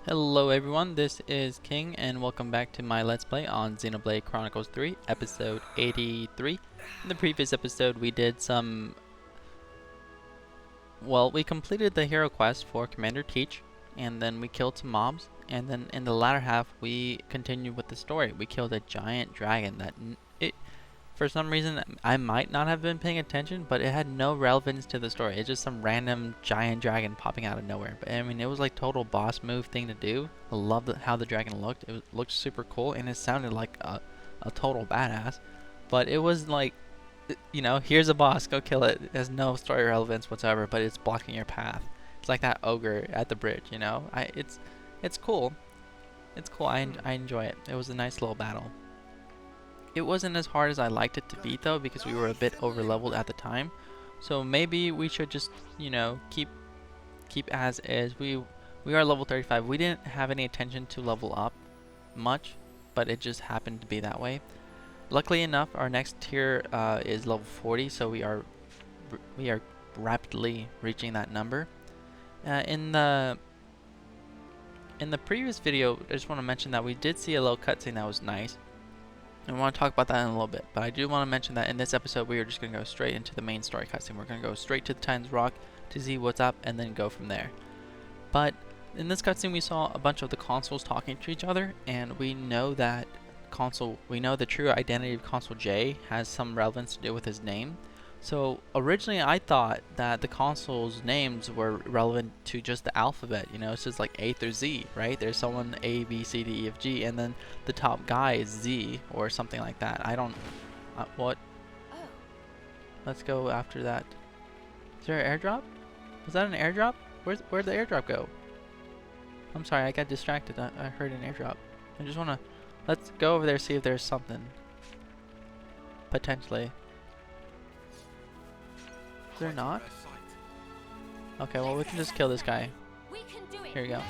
Hello everyone, this is King and welcome back to my Let's Play on Xenoblade Chronicles 3, episode 83. In the previous episode we did we completed the hero quest for Commander Teach, and then we killed some mobs, and then in the latter half we continued with the story. We killed a giant dragon that for some reason, I might not have been paying attention, but it had no relevance to the story. It's just some random giant dragon popping out of nowhere. But I mean, it was like total boss move thing to do. I loved how the dragon looked. Looked super cool, and it sounded like a total badass. But it was like, here's a boss, go kill it. It has no story relevance whatsoever, but it's blocking your path. It's like that ogre at the bridge, It's cool. It's cool. I enjoy it. It was a nice little battle. It wasn't as hard as I liked it to be though, because we were a bit over leveled at the time. So maybe we should just, keep as is. We are level 35. We didn't have any intention to level up much, but it just happened to be that way. Luckily enough, our next tier is level 40, so we are rapidly reaching that number. In the previous video, I just want to mention that we did see a little cutscene that was nice. I want to talk about that in a little bit, but I do want to mention that in this episode we are just going to go straight into the main story cutscene. We're going to go straight to the Titan's Rock to see what's up and then go from there. But in this cutscene we saw a bunch of the consuls talking to each other, and we know that the true identity of Consul J has some relevance to do with his name. So originally I thought that the consuls' names were relevant to just the alphabet, it's just like A through Z, right? There's someone A, B, C, D, E, F, G, and then the top guy is Z or something like that. I don't, what? Let's go after that. Is there an airdrop? Was that an airdrop? Where'd the airdrop go? I'm sorry, I got distracted. I heard an airdrop. I just wanna, let's go over there, see if there's something. Potentially. Is there not? Okay, well we can just kill this guy. Here we go.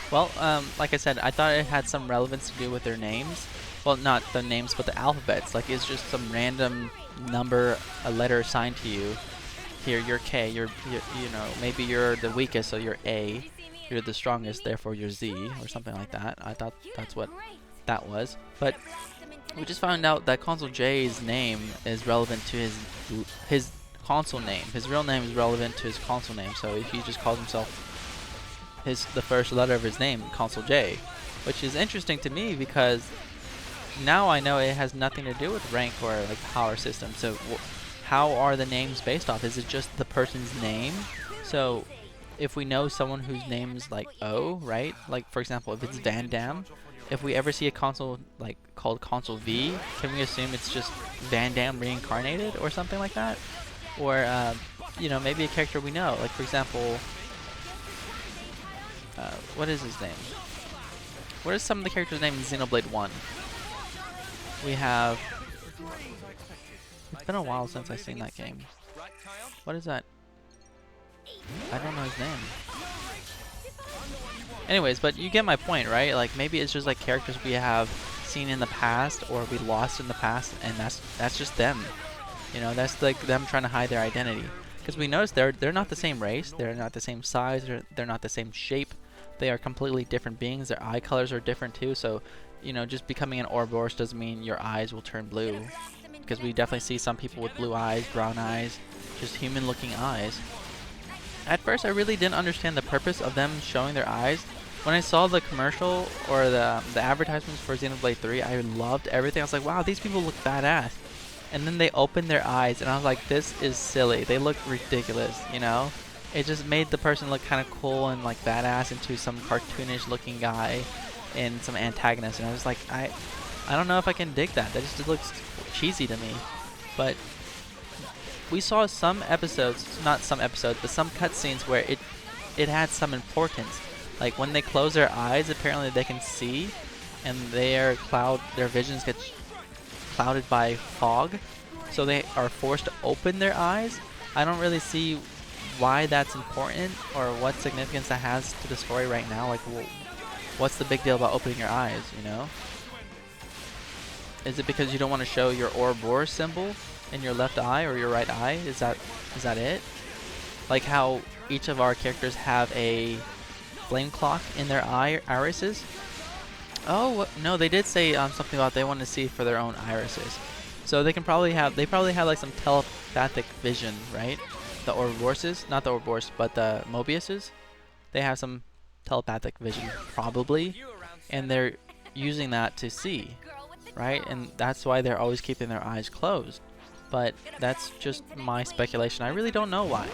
Well, like I said, I thought it had some relevance to do with their names. Well, not the names, but the alphabets. Like it's just some random number, a letter assigned to you. Here, you're K. Maybe you're the weakest, so you're A. You're the strongest, therefore you're Z, or something like that. I thought that's what that was. But we just found out that Consul J's name is relevant to his consul name. His real name is relevant to his consul name, so if he just calls himself the first letter of his name, Consul J, which is interesting to me because now I know it has nothing to do with rank or like power system. So how are the names based off? Is it just the person's name? So if we know someone whose name is like O, right? Like for example, if it's Van Damme, if we ever see a consul like called Consul V, can we assume it's just Van Damme reincarnated or something like that? Or, maybe a character we know. Like, for example, what is his name? What is some of the characters' names in Xenoblade 1? We have... It's been a while since I've seen that game. What is that? I don't know his name. Anyways, but you get my point, right? Like, maybe it's just like characters we have seen in the past or we lost in the past, and that's just them. That's like them trying to hide their identity. Because we notice they're not the same race, they're not the same size, they're not the same shape. They are completely different beings. Their eye colors are different too. So, just becoming an Ouroboros doesn't mean your eyes will turn blue. Because we definitely see some people with blue eyes, brown eyes, just human-looking eyes. At first, I really didn't understand the purpose of them showing their eyes. When I saw the commercial or the advertisements for Xenoblade 3, I loved everything. I was like, wow, these people look badass. And then they opened their eyes, and I was like, this is silly. They look ridiculous, It just made the person look kind of cool and like badass into some cartoonish looking guy and some antagonist. And I was like, I don't know if I can dig that. That just looks cheesy to me. But we saw some episodes, not some episodes, but some cutscenes where it had some importance. Like when they close their eyes, apparently they can see, and their visions get clouded by fog, so they are forced to open their eyes. I don't really see why that's important or what significance that has to the story right now. Like, what's the big deal about opening your eyes, Is it because you don't want to show your Ouroboros symbol in your left eye or your right eye? Is that it? Like how each of our characters have a flame clock in their irises. Oh no, they did say something about they want to see for their own irises. So they probably have like some telepathic vision, right? The Ouroboroses, not the Ouroboros, but the Mobiuses. They have some telepathic vision, probably, and they're using that to see, right? And that's why they're always keeping their eyes closed. But that's just my speculation. I really don't know why.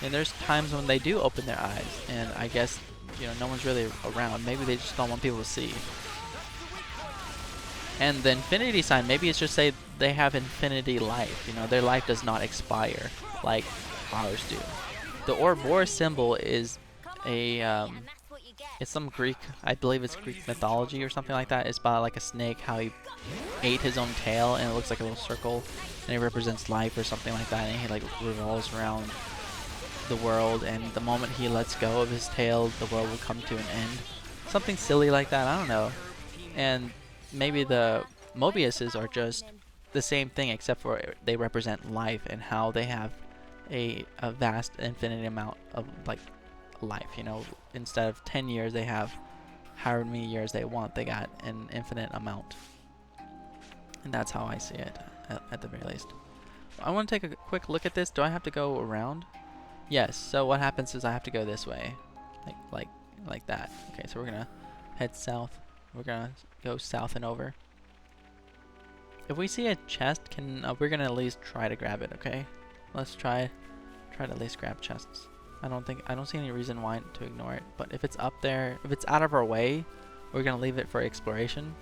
And there's times when they do open their eyes, and I guess, you know, no one's really around. Maybe they just don't want people to see. And the infinity sign, maybe it's just say they have infinity life. You know, their life does not expire like ours do. The Ouroboros symbol is a it's some Greek, I believe it's Greek mythology or something like that. It's about like a snake, how he ate his own tail, and it looks like a little circle, and it represents life or something like that. And he like revolves around the world, and the moment he lets go of his tail, the world will come to an end. Something silly like that. I don't know. And maybe the Mobiuses are just the same thing, except for they represent life and how they have a vast infinite amount of like life. You know, instead of 10 years, they have however many years they want. They got an infinite amount, and that's how I see it at the very least. I want to take a quick look at this. Do I have to go around? Yes. So what happens is I have to go this way, like that. Okay. So we're gonna head south. We're gonna go south and over. If we see a chest, we're gonna at least try to grab it. Okay. Let's try to at least grab chests. I don't see any reason why to ignore it. But if it's up there, if it's out of our way, we're gonna leave it for exploration.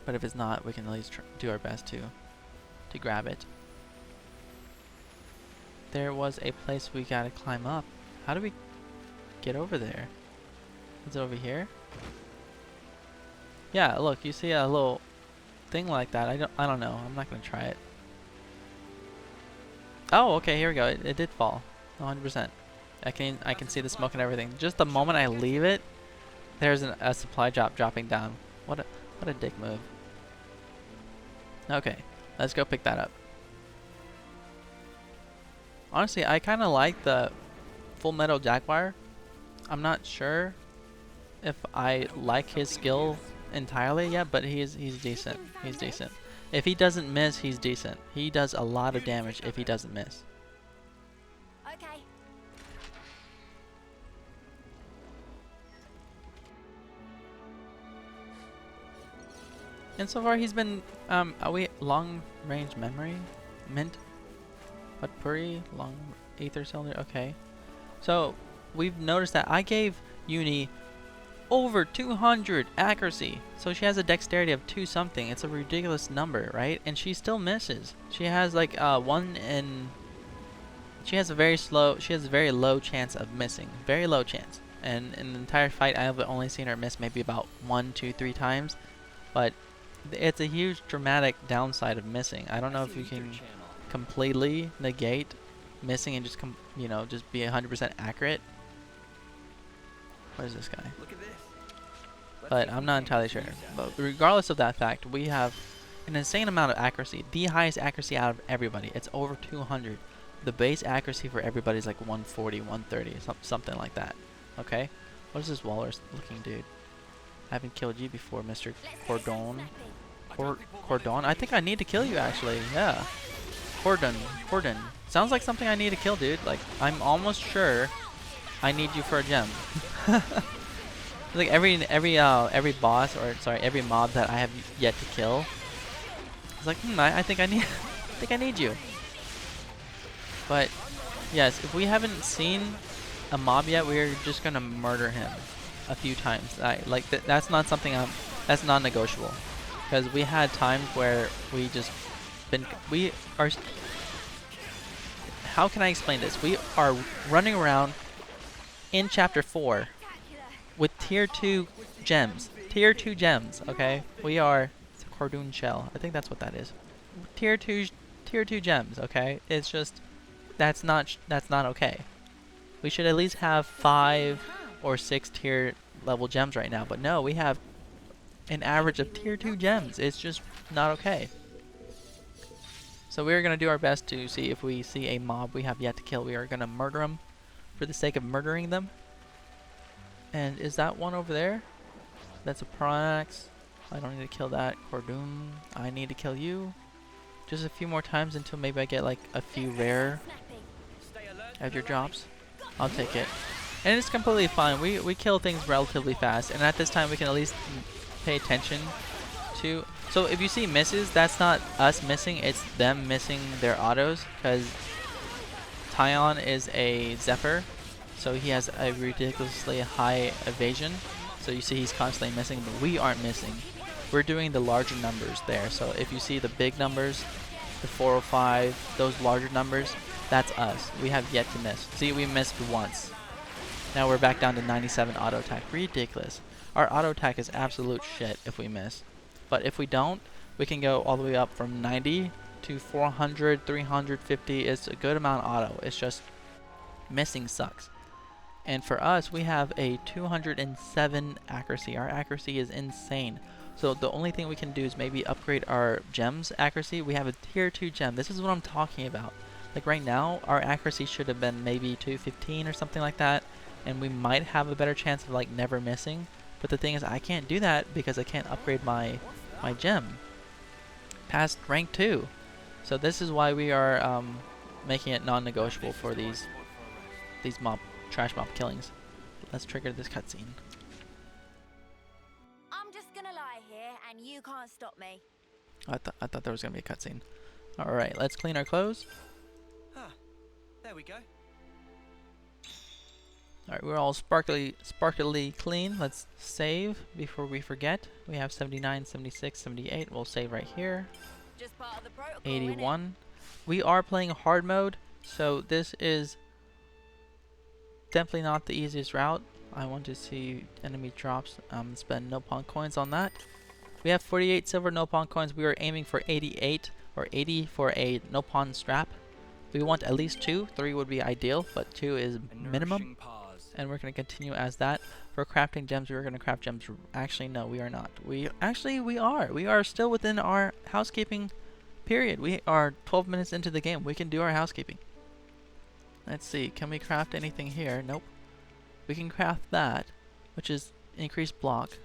But if it's not, we can at least do our best to grab it. There was a place we gotta climb up. How do we get over there? Is it over here? Yeah, look, you see a little thing like that. I don't know. I'm not gonna try it. Oh, okay, here we go. It did fall. 100%. I can see the smoke and everything. Just the moment I leave it, there's a supply drop dropping down. What a dick move. Okay, let's go pick that up. Honestly, I kind of like the Full Metal Jaguar. I'm not sure if I like his skill entirely yet, but he's decent. He's decent. If he doesn't miss, he's decent. He does a lot of damage if he doesn't miss. Okay. And so far he's been are we long range memory? Mint? What Puri? Long ether cylinder? Okay. So we've noticed that I gave Uni over 200 accuracy. So she has a dexterity of 2 something. It's a ridiculous number, right? And she still misses. She has like she has a very low chance of missing. Very low chance. And in the entire fight I've only seen her miss maybe about 1, 2, 3 times. But it's a huge dramatic downside of missing. I don't know if you can completely negate missing and just just be 100% accurate. What is this guy? But I'm not entirely sure. But regardless of that fact, we have an insane amount of accuracy. The highest accuracy out of everybody. It's over 200. The base accuracy for everybody is like 140, 130, something like that. Okay? What is this walrus looking dude? I haven't killed you before, Mr. Cordon. Cordon? I think I need to kill you actually. Yeah. Cordon. Sounds like something I need to kill, dude. Like, I'm almost sure I need you for a gem. Like every boss, or sorry, every mob that I have yet to kill, it's like, I think I need you. But yes, if we haven't seen a mob yet, we're just gonna murder him a few times. That's not something that's non-negotiable, because we had times where we are. How can I explain this? We are running around in chapter 4 with tier 2 gems. Tier 2 gems, okay? It's a Cordoon shell. I think that's what that is. Tier 2 gems, okay? It's just that's not okay. We should at least have 5 or 6 tier level gems right now, but no, we have an average of tier 2 gems. It's just not okay. So we're going to do our best to see if we see a mob we have yet to kill. We are going to murder them for the sake of murdering them. And is that one over there? That's a Pronax. I don't need to kill that. Cordoon, I need to kill you. Just a few more times until maybe I get like a few rare at your drops. I'll take it. And it's completely fine. We kill things relatively fast. And at this time we can at least pay attention to. So if you see misses, that's not us missing. It's them missing their autos. Because Tyon is a Zephyr. So he has a ridiculously high evasion. So you see he's constantly missing. But we aren't missing. We're doing the larger numbers there. So if you see the big numbers, the 405, those larger numbers, that's us. We have yet to miss. See, we missed once. Now we're back down to 97 auto attack. Ridiculous. Our auto attack is absolute shit if we miss. But if we don't, we can go all the way up from 90 to 400, 350. It's a good amount of auto. It's just missing sucks. And for us, we have a 207 accuracy. Our accuracy is insane. So the only thing we can do is maybe upgrade our gems accuracy. We have a tier 2 gem. This is what I'm talking about. Like right now, our accuracy should have been maybe 215 or something like that. And we might have a better chance of like never missing. But the thing is, I can't do that because I can't upgrade my gem past rank 2. So this is why we are making it non-negotiable for these trash mob killings. Let's trigger this cutscene. I'm just gonna lie here and you can't stop me. I thought there was gonna be a cutscene. All right, let's clean our clothes. Ah, there we go. All right, we're all sparkly clean. Let's save before we forget. We have 79, 76, 78. We'll save right here. Just part of the protocol, 81. We are playing hard mode, so this is definitely not the easiest route. I want to see enemy drops. Spend no pawn coins on that. We have 48 silver no pawn coins. We are aiming for 88 or 80 for a no pawn strap. We want at least 2. 3 would be ideal, but 2 is minimum. And we're going to continue as that. For crafting gems, we're going to craft gems. Actually, no, we are not. We are. We are still within our housekeeping period. We are 12 minutes into the game. We can do our housekeeping. Let's see. Can we craft anything here? Nope. We can craft that, which is increased block.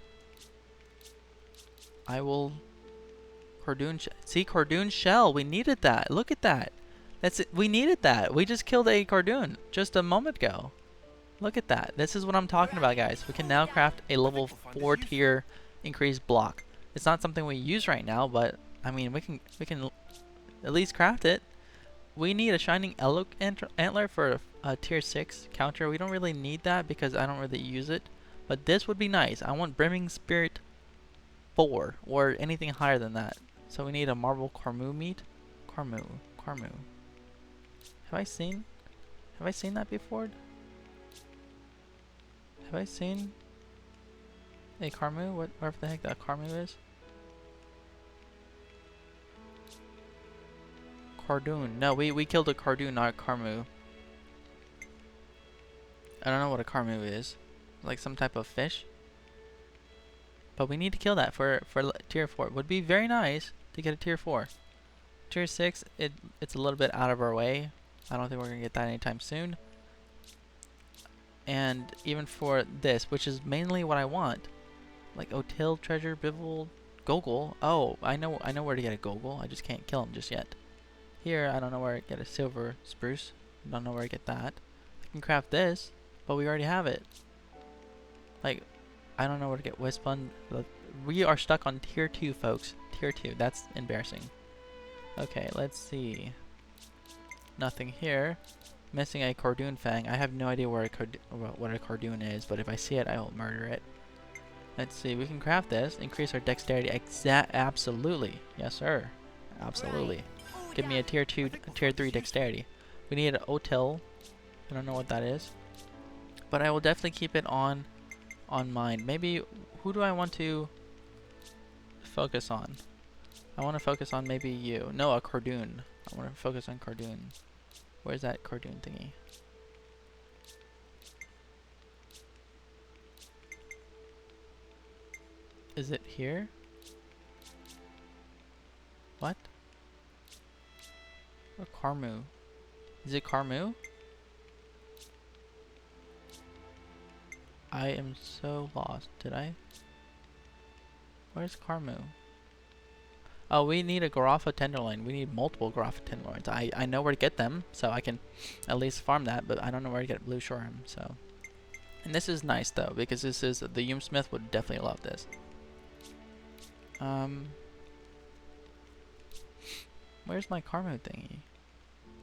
I will... Cordoon... See, Cordoon shell. We needed that. Look at that. That's it. We needed that. We just killed a Cordoon just a moment ago. Look at that. This is what I'm talking about, guys. We can now craft a level 4 tier increased block. It's not something we use right now, but I mean, we can at least craft it. We need a shining antler for a tier 6 counter. We don't really need that because I don't really use it, but this would be nice. I want brimming spirit 4 or anything higher than that. So we need a marble Carmu meat. Carmu. Have I seen that before? Have I seen a Carmu? Whatever the heck that Carmu is? Cardoon. No, we killed a Cardoon, not a Carmu. I don't know what a Carmu is. Like some type of fish. But we need to kill that for tier 4. It would be very nice to get a tier 4. Tier 6, it's a little bit out of our way. I don't think we're going to get that anytime soon. And even for this, which is mainly what I want, like Otil, Treasure, Bivol, Gogol. Oh, I know where to get a Gogol. I just can't kill him just yet. Here, I don't know where to get a Silver Spruce. Don't know where to get that. I can craft this, but we already have it. Like, I don't know where to get Wispun. We are stuck on tier 2, folks. Tier 2. That's embarrassing. Okay, let's see. Nothing here. Missing a Cardoon Fang. I have no idea where what a Cardoon is, but if I see it, I will murder it. Let's see. We can craft this. Increase our dexterity. Absolutely. Yes, sir. Absolutely. Give me a tier 2, tier 3 dexterity. We need an Otil. I don't know what that is, but I will definitely keep it on mind. Maybe who do I want to focus on? I want to focus on maybe you. No, a Cardoon. I want to focus on Cardoon. Where's that Cardoon thingy? Is it here? What? Or Carmu? Is it Carmu? I am so lost. Did I? Where's Carmu? Oh, we need a Garafa Tenderloin. We need multiple Garafa Tenderloins. I know where to get them, so I can at least farm that, but I don't know where to get Blue Shoreham, so. And this is nice, though, because this is, the Yoomsmith would definitely love this. Where's my Carmu thingy?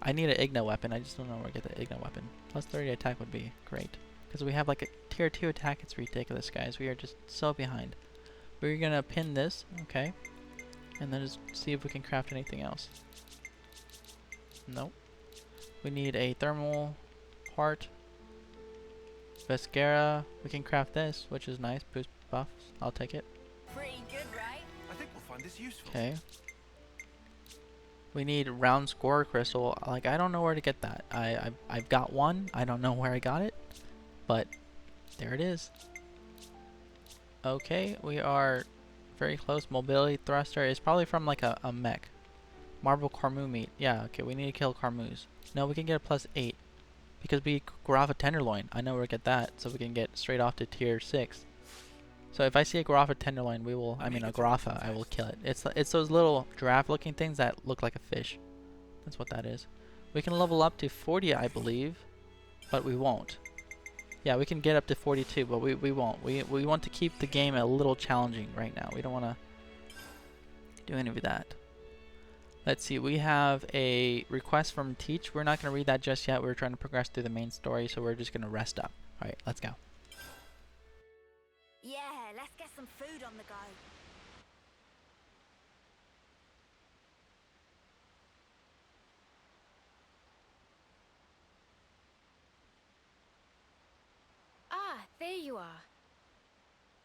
I need an Igna weapon. I just don't know where to get the Igna weapon. Plus 30 attack would be great. Because we have like a tier 2 attack. It's ridiculous, guys. We are just so behind. We're going to pin this. Okay. And then just see if we can craft anything else. Nope. We need a thermal part. Vescara. We can craft this, which is nice. Boost buffs. I'll take it. Pretty good, right? I think we'll find this useful. Okay. We need round score crystal. Like, I don't know where to get that. I've got one. I don't know where I got it, but there it is. Okay, we are very close. Mobility thruster is probably from like a mech. Marble Carmu meat. Yeah, okay, we need to kill Carmus. No, we can get a plus 8 because we Garafa Tenderloin. I know where to get that, so we can get straight off to tier 6. So if I see a Garafa Tenderloin, we will, I mean a Garafa, I will kill it. It's those little giraffe looking things that look like a fish. That's what that is. We can level up to 40, I believe, but we won't. Yeah, we can get up to 42, but we won't. We want to keep the game a little challenging right now. We don't want to do any of that. Let's see, we have a request from Teach. We're not going to read that just yet. We're trying to progress through the main story, so we're just going to rest up. Alright, let's go. Yeah, let's get some food on the go. Ah, there you are.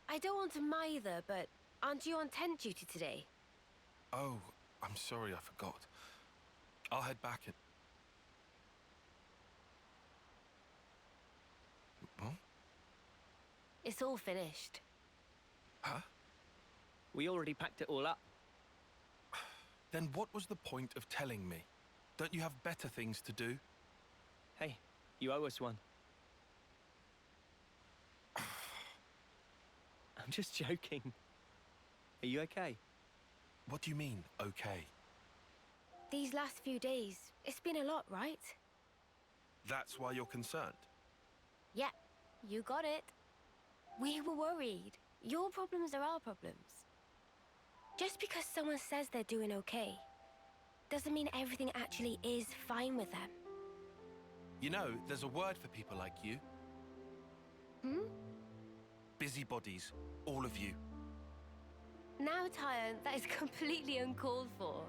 I don't want to mither, but aren't you on tent duty today? Oh, I'm sorry, I forgot. I'll head back and... Huh? It's all finished. Huh? We already packed it all up. Then what was the point of telling me? Don't you have better things to do? Hey, you owe us one. I'm just joking. Are you okay? What do you mean, okay? These last few days, it's been a lot, right? That's why you're concerned? Yeah, you got it. We were worried. Your problems are our problems. Just because someone says they're doing okay, doesn't mean everything actually is fine with them. You know, there's a word for people like you. Hmm? Busybodies, all of you. Now, Tyon, that is completely uncalled for.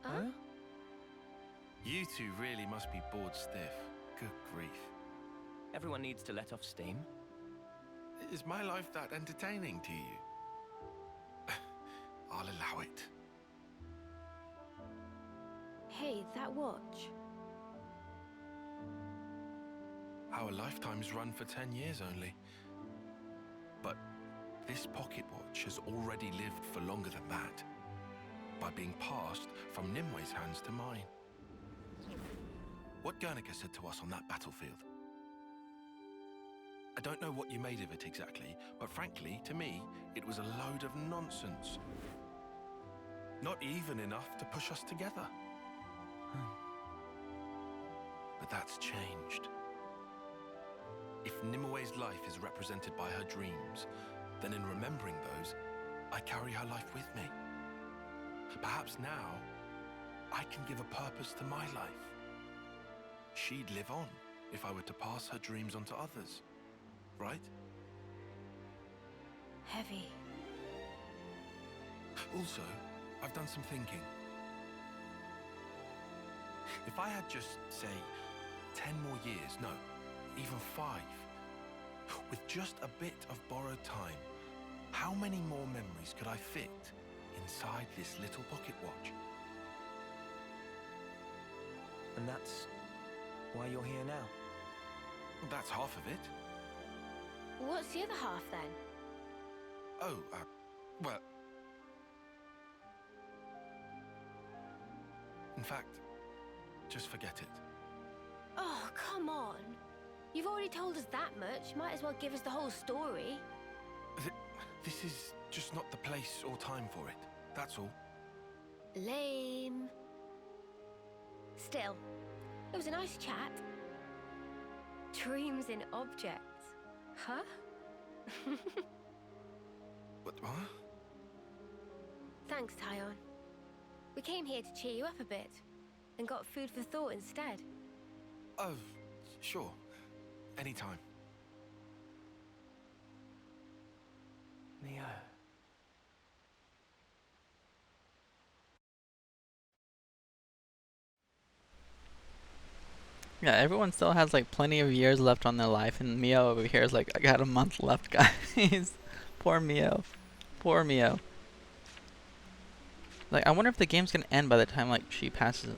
Huh? You two really must be bored stiff. Good grief. Everyone needs to let off steam. Is my life that entertaining to you? I'll allow it. Hey, that watch. Our lifetimes run for 10 years only. But this pocket watch has already lived for longer than that, by being passed from Nimwe's hands to mine. What Guernica said to us on that battlefield. I don't know what you made of it exactly, but frankly, to me, it was a load of nonsense. Not even enough to push us together. But that's changed. If Nimwe's life is represented by her dreams, then in remembering those, I carry her life with me. Perhaps now, I can give a purpose to my life. She'd live on if I were to pass her dreams on to others, right? Heavy. Also, I've done some thinking. If I had just, say, 10 more years, no, even 5, with just a bit of borrowed time, how many more memories could I fit inside this little pocket watch? And that's why you're here now. Well, that's half of it. What's the other half, then? Oh, well... In fact, just forget it. Oh, come on. You've already told us that much. Might as well give us the whole story. This is just not the place or time for it. That's all. Lame. Still, it was a nice chat. Dreams in objects. Huh? What? Thanks, Tyon. We came here to cheer you up a bit, and got food for thought instead. Oh, sure. Anytime. Neo. Yeah, everyone still has like plenty of years left on their life, and Mio over here is like, I got a month left, guys. Poor Mio. Poor Mio. Like, I wonder if the game's gonna end by the time like she passes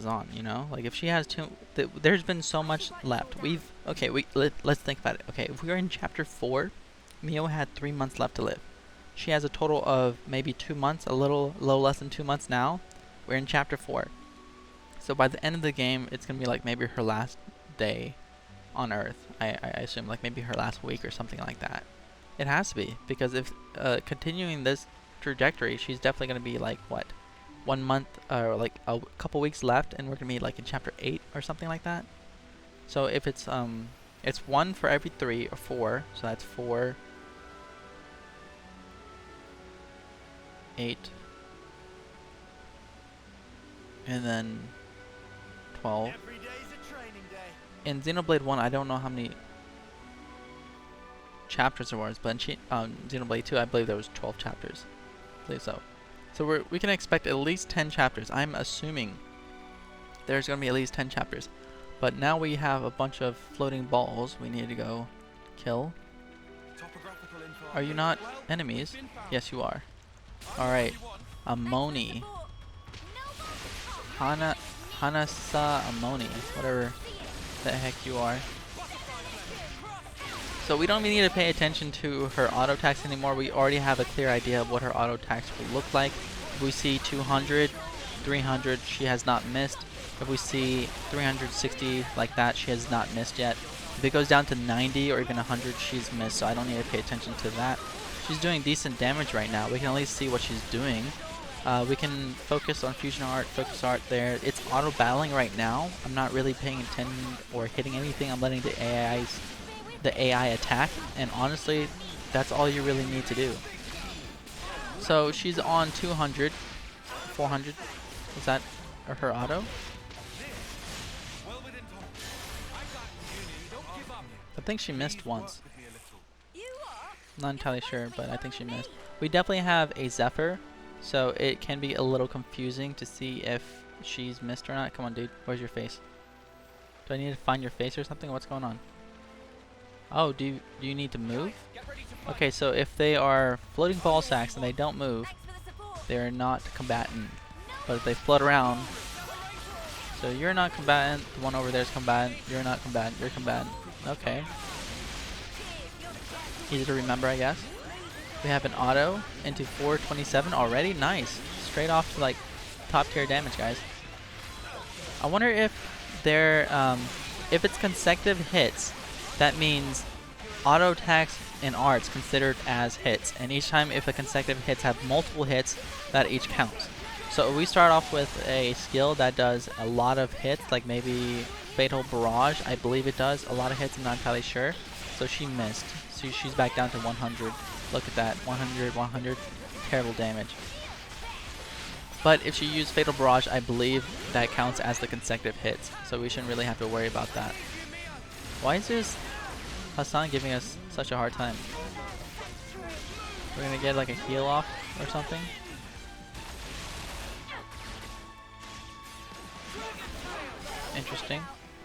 on, you know? Like, if she has there's been so much left. Let's think about it. Okay, if we are in chapter 4, Mio had 3 months left to live. She has a total of maybe 2 months, a little less than 2 months now. We're in chapter 4. So by the end of the game, it's gonna be like maybe her last day on Earth. I assume, like maybe her last week or something like that. It has to be, because if continuing this trajectory, she's definitely gonna be like what, 1 month or like a couple weeks left, and we're gonna be like in chapter 8 or something like that. So if it's 1 for every 3 or 4, so that's 4, 8, and then 12. Every day's a training day. In Xenoblade 1, I don't know how many chapters there was, but in Xenoblade 2, I believe there was 12 chapters. I believe so. So we can expect at least 10 chapters. I'm assuming there's going to be at least 10 chapters. But now we have a bunch of floating balls we need to go kill. Topographical info. Are you not Well, enemies? been found. Yes, you are. Alright. Amoni. Hanasa Amoni. Whatever the heck you are. So we don't even need to pay attention to her auto attacks anymore. We already have a clear idea of what her auto attacks will look like. If we see 200, 300, she has not missed. If we see 360 like that, she has not missed yet. If it goes down to 90 or even 100, she's missed, so I don't need to pay attention to that. She's doing decent damage right now. We can at least see what she's doing. We can focus on fusion art, focus art there. It's auto battling right now. I'm not really paying attention or hitting anything. I'm letting the AI attack, and honestly, that's all you really need to do. So she's on 200, 400. Is that her auto? I think she missed once. Not entirely sure, but I think she missed. We definitely have a Zephyr, so it can be a little confusing to see if she's missed or not. Come on, dude. Where's your face? Do I need to find your face or something? What's going on? Oh, do you need to move? Okay, so if they are floating ball sacks and they don't move, they're not combatant. But if they float around, so you're not combatant, the one over there is combatant, you're not combatant, you're combatant. Okay. Easy to remember, I guess. We have an auto into 427 already. Nice. Straight off to like top tier damage, guys. I wonder if they're if it's consecutive hits, that means auto attacks and arts considered as hits, and each time if a consecutive hits have multiple hits, that each counts. So if we start off with a skill that does a lot of hits, like maybe Fatal Barrage, I believe it does a lot of hits, I'm not entirely sure. So she missed. So she's back down to 100. Look at that, 100, 100, terrible damage. But if she used Fatal Barrage, I believe that counts as the consecutive hits, so we shouldn't really have to worry about that. Why is this Hassan giving us such a hard time? We're gonna get like a heal off or something? Interesting.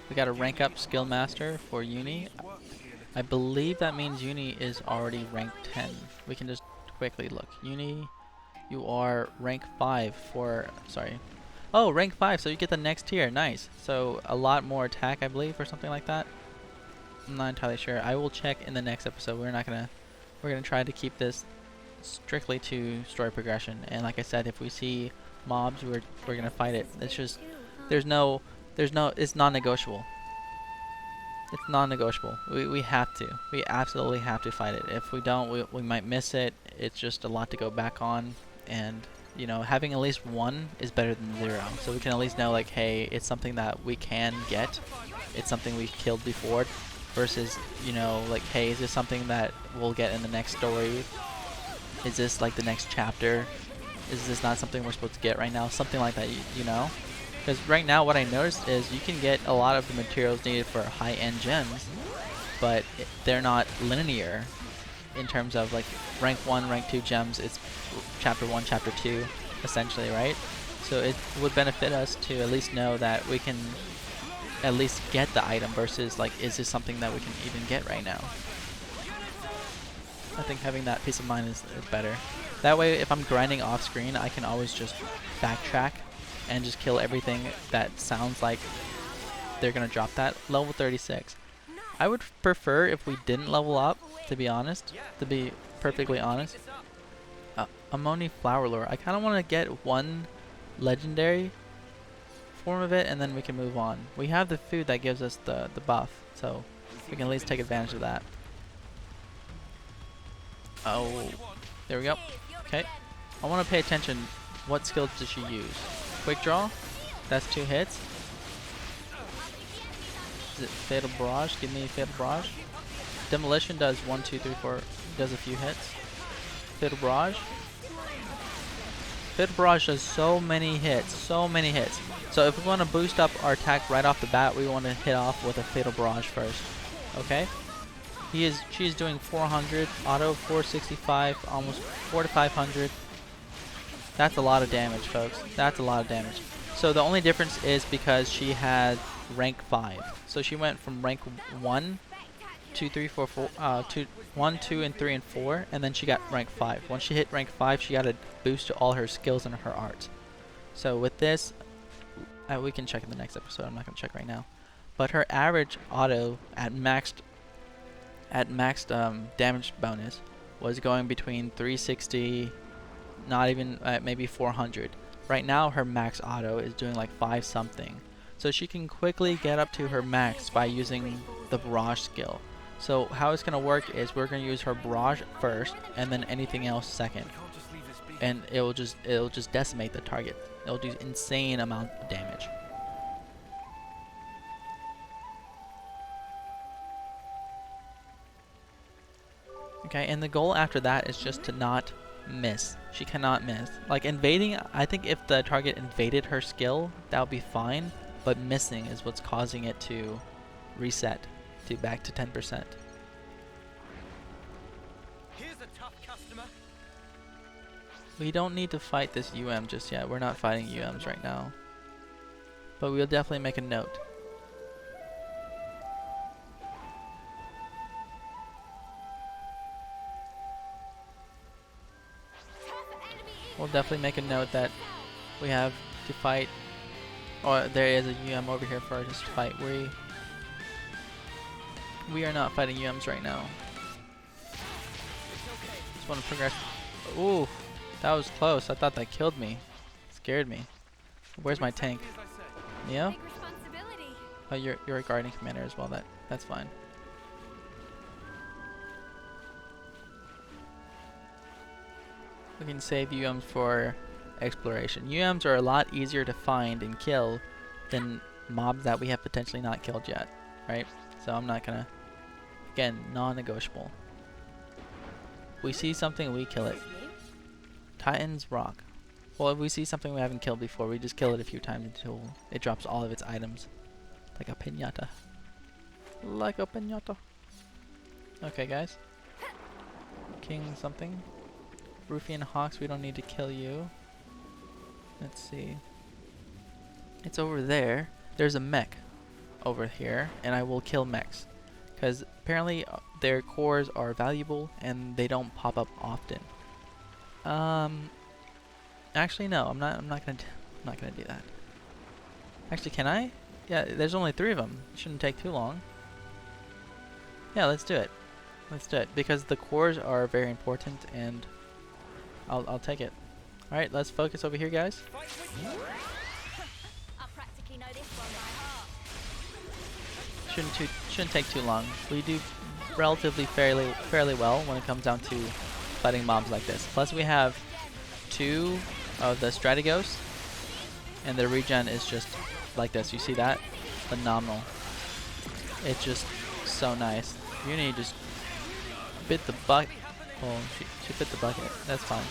We got a rank up skill master for Uni. I believe that means Uni is already rank 10. We can just quickly look. Uni, you are rank 5 for, sorry. Oh, rank 5, so you get the next tier. Nice. So a lot more attack, I believe, or something like that. I'm not entirely sure. I will check in the next episode. We're gonna try to keep this strictly to story progression. And like I said, if we see mobs, we're gonna fight it. It's just it's non-negotiable. It's non-negotiable. We have to. We absolutely have to fight it. If we don't, we might miss it. It's just a lot to go back on, and you know, having at least one is better than zero. So we can at least know like, hey, it's something that we can get. It's something we've killed before, versus, you know, like, hey, is this something that we'll get in the next story? Is this like the next chapter? Is this not something we're supposed to get right now? Something like that, you know? Because right now what I noticed is you can get a lot of the materials needed for high-end gems, but they're not linear in terms of like rank 1, rank 2 gems. It's chapter 1, chapter 2, essentially, right? So it would benefit us to at least know that we can at least get the item versus like, is this something that we can even get right now? I think having that peace of mind is better. That way, if I'm grinding off screen, I can always just backtrack and just kill everything that sounds like they're gonna drop that. Level 36. I would prefer if we didn't level up, to be honest. To be perfectly honest. Ammoni Flower Lure. I kind of want to get one legendary form of it, and then we can move on. We have the food that gives us the buff, so we can at least take advantage of that. Oh, there we go. Okay. I want to pay attention. What skills does she use? Quick Draw. That's 2 hits. Is it Fatal Barrage? Give me Fatal Barrage. Demolition does 1, 2, 3, 4. Does a few hits. Fatal Barrage. Fatal Barrage does so many hits. So many hits. So if we want to boost up our attack right off the bat, we want to hit off with a Fatal Barrage first. Okay? She is doing 400, auto 465, almost 4 to 500. That's a lot of damage, folks. That's a lot of damage. So the only difference is because she had rank 5. So she went from rank 1, 2, 3, 4, 4, 1, 2, and 3, and 4, and then she got rank 5. Once she hit rank 5, she got a boost to all her skills and her art. So with this, we can check in the next episode. I'm not going to check right now. But her average auto at maxed damage bonus was going between 360, not even maybe 400. Right now her max auto is doing like 5 something. So she can quickly get up to her max by using the barrage skill. So how it's going to work is we're going to use her barrage first and then anything else second. And it'll just decimate the target. It'll do insane amount of damage. Okay, and the goal after that is just to not miss. She cannot miss. Like invading, I think if the target invaded her skill, that would be fine, but missing is what's causing it to reset to back to 10%. Here's a tough customer. We don't need to fight this UM just yet. We're not fighting UMs right now. But we'll definitely make a note. We'll definitely make a note that we have to fight, or there is a UM over here for us to fight. We are not fighting UMs right now. Just want to progress. Ooh, that was close. I thought that killed me. Scared me. Where's my tank? Neo? Oh, you're a guardian commander as well. That's fine. We can save UMs for exploration. UMs are a lot easier to find and kill than mobs that we have potentially not killed yet, right? So I'm not gonna, again, non-negotiable. We see something, we kill it. Titan's Rock. Well, if we see something we haven't killed before, we just kill it a few times until it drops all of its items. Like a piñata. Like a piñata. Okay, guys. King something. Ruffian Hawks, we don't need to kill you. Let's see. It's over there. There's a mech over here, and I will kill mechs. Because apparently their cores are valuable, and they don't pop up often. Actually, no, I'm not gonna do that. Actually, can I? Yeah, there's only 3 of them. It shouldn't take too long. Yeah, let's do it. Let's do it, because the cores are very important, and I'll take it. Alright, let's focus over here, guys. I practically know this one by heart. Shouldn't shouldn't take too long. We do relatively fairly well when it comes down to fighting mobs like this. Plus we have 2 of the Strategos, and the regen is just like this. You see that? Phenomenal. It's just so nice. Unity just bit the bucket. Oh, she bit the bucket. That's fine.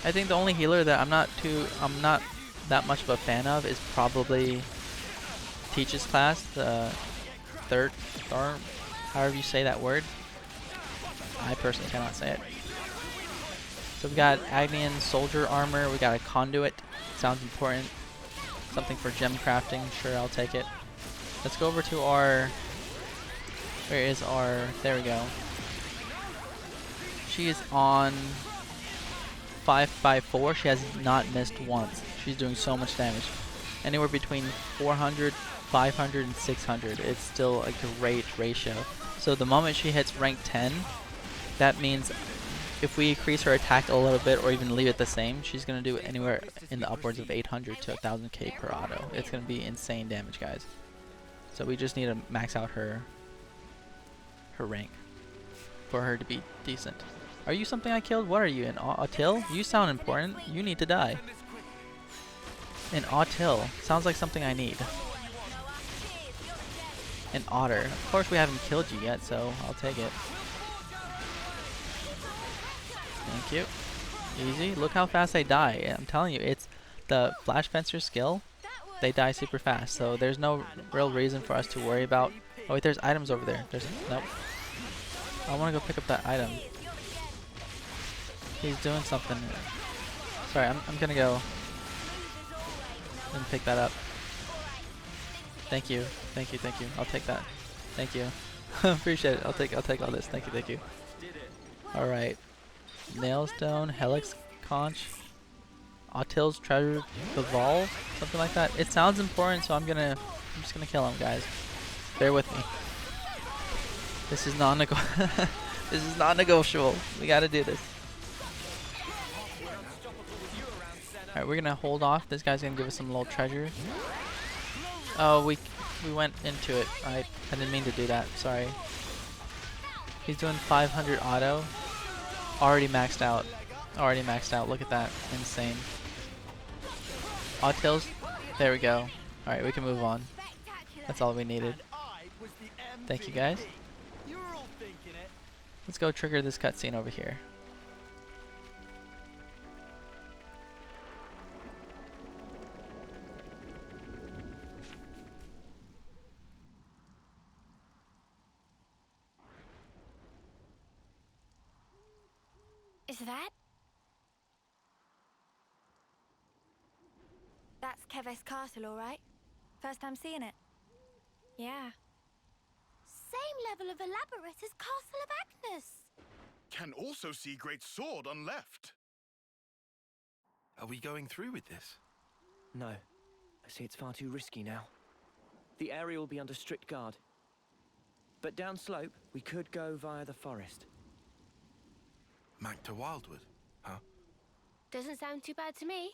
I think the only healer that I'm not that much of a fan of is probably Teach's class, the third, or however you say that word. I personally cannot say it. So we got Agnian soldier armor. We got a conduit. Sounds important. Something for gem crafting. Sure, I'll take it. Let's go over to our. Where is our? There we go. She is on 5x4. She has not missed once. She's doing so much damage. Anywhere between 400, 500, and 600. It's still a great ratio. So the moment she hits rank 10, that means if we increase her attack a little bit or even leave it the same, she's going to do anywhere in the upwards of 800 to 1000k per auto. It's going to be insane damage, guys. So we just need to max out her rank for her to be decent. Are you something I killed? What are you, an Autil? You sound important. You need to die. An Autil. Sounds like something I need. An Otter. Of course we haven't killed you yet, so I'll take it. Thank you. Easy. Look how fast they die. I'm telling you, it's the Flash Fencer skill. They die super fast, so there's no real reason for us to worry about. Oh wait, there's items over there. Nope. I want to go pick up that item. He's doing something. Sorry, I'm gonna go and pick that up. Thank you. I'll take that. Thank you. Appreciate it. I'll take all this. Thank you. All right. Nailstone, Helix Conch, Autil's Treasure Evolve, something like that. It sounds important, so I'm just gonna kill him, guys. Bear with me. This is non-negotiable. This is non-negotiable. We gotta do this. All right, we're gonna hold off. This guy's gonna give us some little treasure. Oh, we went into it. I didn't mean to do that. Sorry. He's doing 500 auto. Already maxed out. Look at that. Insane. Autil's. There we go. Alright, we can move on. That's all we needed. Thank you, guys. Let's go trigger this cutscene over here. Is that? That's Keves Castle, all right? First time seeing it. Yeah. Same level of elaborate as Castle of Agnes. Can also see great sword on left. Are we going through with this? No. I see it's far too risky now. The area will be under strict guard. But downslope, we could go via the forest. Mac to Wildwood, huh? Doesn't sound too bad to me.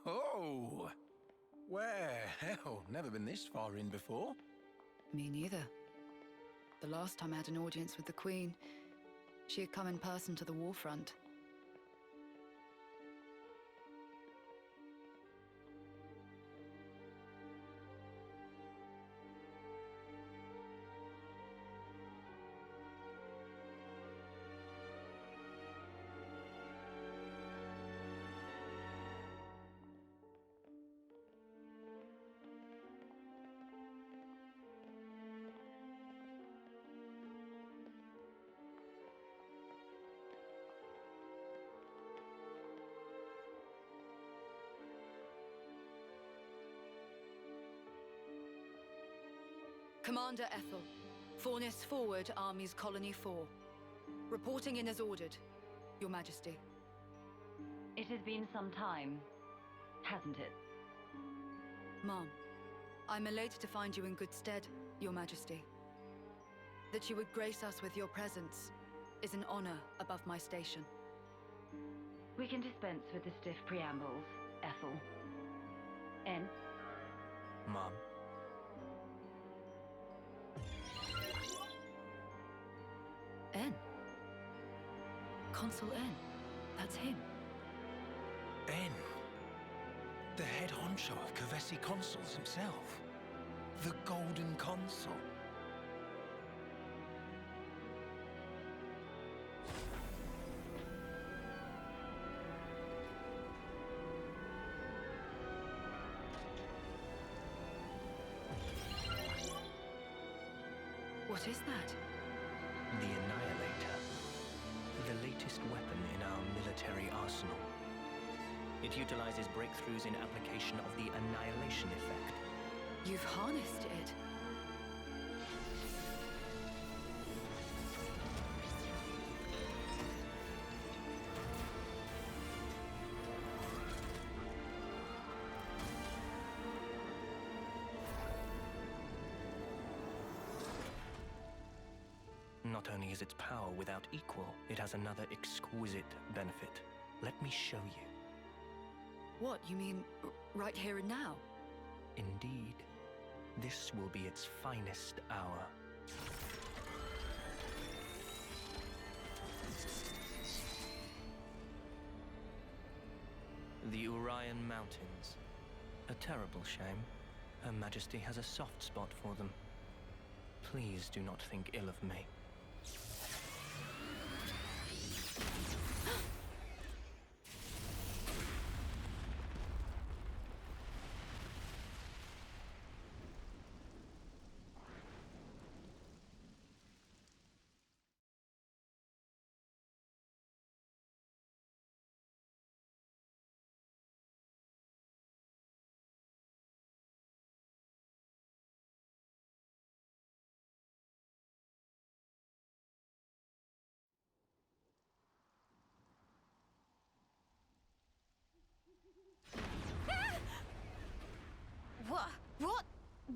Oh, well, never been this far in before. Me neither. The last time I had an audience with the Queen, she had come in person to the war front. Commander Ethel. Fornis forward, Armies Colony 4. Reporting in as ordered, Your Majesty. It has been some time, hasn't it? Ma'am, I'm elated to find you in good stead, Your Majesty. That you would grace us with your presence is an honor above my station. We can dispense with the stiff preambles, Ethel. En? Mom. N. Consul N. That's him. N. The head honcho of Kavesi Consuls himself. The Golden Consul. What is that? The Annihilator. The latest weapon in our military arsenal. It utilizes breakthroughs in application of the annihilation effect. You've harnessed it. Not only is its power without equal, it has another exquisite benefit. Let me show you. What, you mean right here and now? Indeed, this will be its finest hour. The Orion Mountains. A terrible shame. Her Majesty has a soft spot for them. Please do not think ill of me.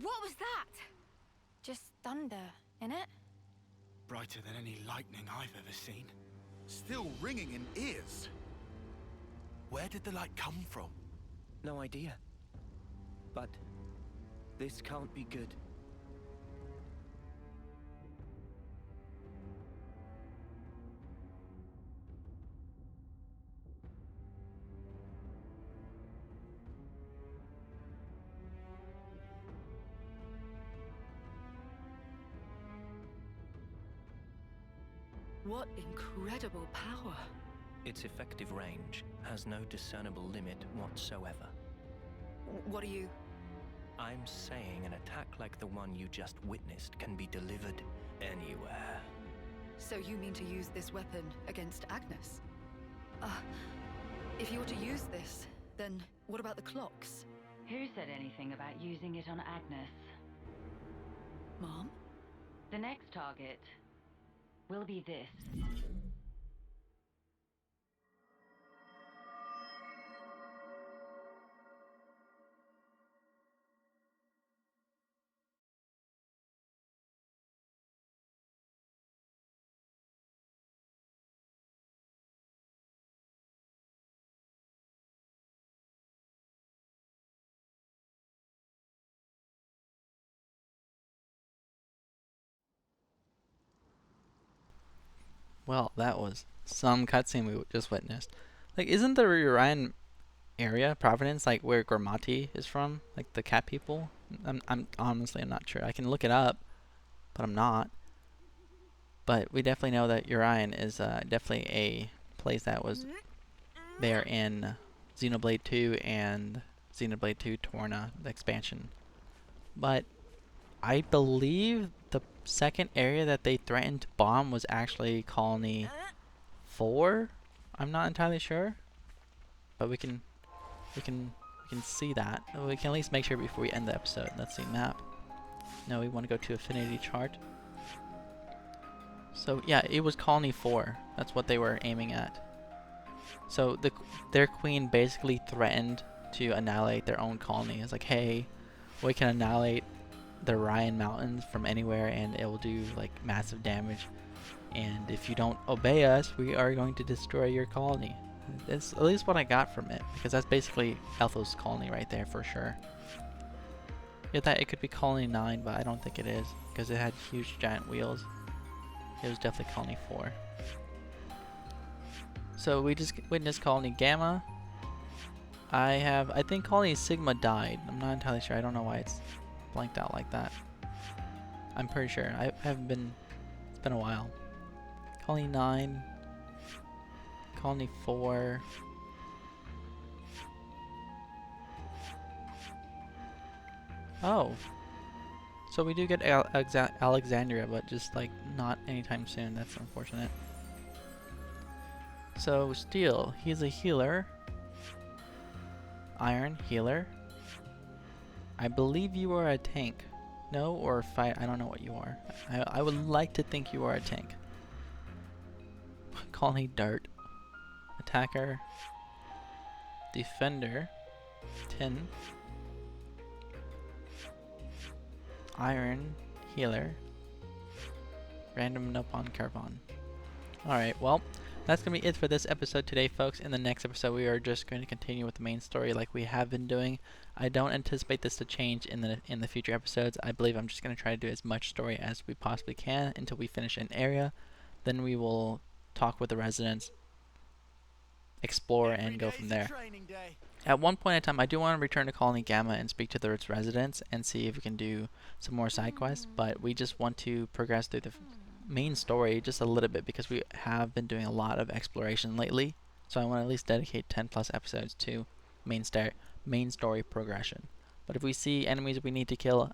What was that? Just thunder, innit? Brighter than any lightning I've ever seen. Still ringing in ears. Where did the light come from? No idea. But this can't be good. What incredible power. Its effective range has no discernible limit whatsoever. What are you... I'm saying an attack like the one you just witnessed can be delivered anywhere. So you mean to use this weapon against Agnes? If you were to use this, then what about the clocks? Who said anything about using it on Agnes? Mom? The next target will be this. Well, that was some cutscene we just witnessed. Like, isn't the Orion area, Providence, like where Gormati is from? Like the cat people? I'm honestly, I'm not sure. I can look it up, but I'm not. But we definitely know that Orion is definitely a place that was there in Xenoblade 2 and Xenoblade 2 Torna, the expansion. But I believe the second area that they threatened to bomb was actually Colony 4. I'm not entirely sure, but we can see that. We can at least make sure before we end the episode. Let's see, map. No, we want to go to Affinity chart. So yeah, it was Colony 4. That's what they were aiming at. So their queen basically threatened to annihilate their own colony. It's like, hey, we can annihilate the Ryan Mountains from anywhere and it will do like massive damage. And if you don't obey us, we are going to destroy your colony. That's at least what I got from it, because that's basically Ethel's colony right there for sure. You thought it could be Colony 9, but I don't think it is, because it had huge giant wheels. It was definitely Colony 4. So we just witnessed Colony Gamma. I think Colony Sigma died. I'm not entirely sure. I don't know why it's blanked out like that. I'm pretty sure. I haven't been, it's been a while. Colony 9. Colony 4. Oh. So we do get Alexandria, but just like not anytime soon. That's unfortunate. So Steel, he's a healer. Iron, healer. I believe you are a tank. No, or fight. I don't know what you are. I would like to think you are a tank. Colony Dirt. Attacker. Defender. Tin. Iron. Healer. Random Nopon Carbon. Alright, well, that's going to be it for this episode today, folks. In the next episode, we are just going to continue with the main story like we have been doing. I don't anticipate this to change in the future episodes. I believe I'm just going to try to do as much story as we possibly can until we finish an area. Then we will talk with the residents, explore, and go from there. At one point in time, I do want to return to Colony Gamma and speak to the residents and see if we can do some more side quests, but we just want to progress through the main story just a little bit because we have been doing a lot of exploration lately. So I want to at least dedicate 10 plus episodes to main story progression. But if we see enemies we need to kill,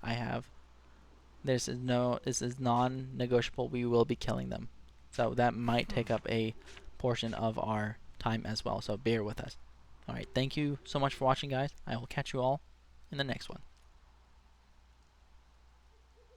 this is non-negotiable. We will be killing them. So that might take up a portion of our time as well. So bear with us. Alright, thank you so much for watching, guys. I will catch you all in the next one.